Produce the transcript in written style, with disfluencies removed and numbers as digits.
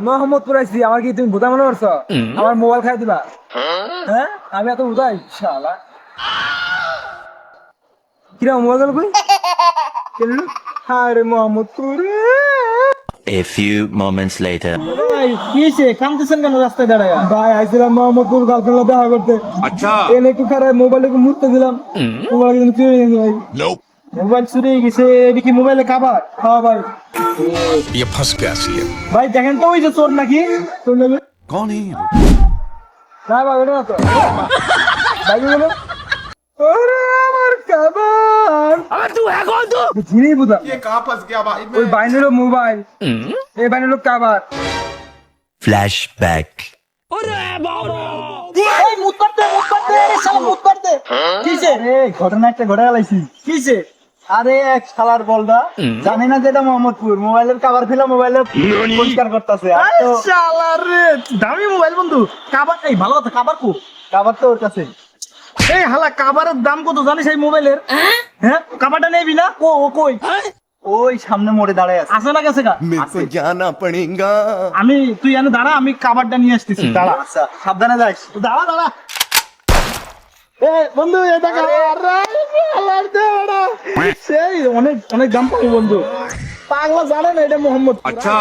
মোহাম্মদপুর আইছি। আমার কি তুমি ভূতা মনে করছো? আমার মোবাইল খাই দিবা? হ্যাঁ, আমি এত ভূতাই শালা। কিরা মোবাইল গেল কই? কেন? আরে Mohammadpur. A few moments later. ভাই কি হয়েছে কামতেছেন কেন রাস্তায় দাঁড়ায়? ভাই আইছিলাম মোহাম্মদপুর গার্লফ্রেন্ড দেখা করতে। আচ্ছা, এনে একটু খারাপ মোবাইল একটু মুছতে দিলাম, মোবাইল কিন্তু চুরি হয়ে গেছে ভাই। মোবাইল চুরি হয়ে গেছে, এটা কি মোবাইলে কাবার? হ্যাঁ ভাই। ये फंस गया सी है। ভাই দেখেন তো ওই যে চোর নাকি? তোর নামে? कौन है ये? না ভাই ওটা না তো। ভাই বলো। ওরে আমার কাবার। আবার তুই এখন তো চিনি বুঝা। ये कहाँ फंस गया भाई ওই বাইনেরও মোবাইল, এই বাইনেরও কাবার। Flashback. এই মুত পারতে শালা মুত পারতে। কিছে? এই ঘটনা একটা ঘটে গেলাইছি। কিছে? আরে এক শালার বলদা জানি না যে এটা মোহাম্মদপুর, মোবাইলের কাবার ফেলা মোবাইলে পরিষ্কার করতেছে। শালা রে দামি মোবাইল বন্ধু। কাবার এই ভালো কথা, কাবার কো? কাবার তো ওর কাছে। এই হালা কাবারের দাম কত জানিস এই মোবাইলের? হ্যাঁ কাবারটা নেবি না? ও কই? ওই সামনে মোড়ে দাঁড়ায় আছে। আছে না গেছে গা? मेरे को जाना पड़ेगा। আমি তুই এনে দাঁড়া, আমি কাবারটা নিয়ে আসতেছি। দাঁড়া আচ্ছা সাবধানে যাস। দাঁড়া এ বন্ধু এটা সেই অনেক অনেক দাম পাবো বন্ধু। পাগলা জানে না এটা মোহাম্মদ। अच्छा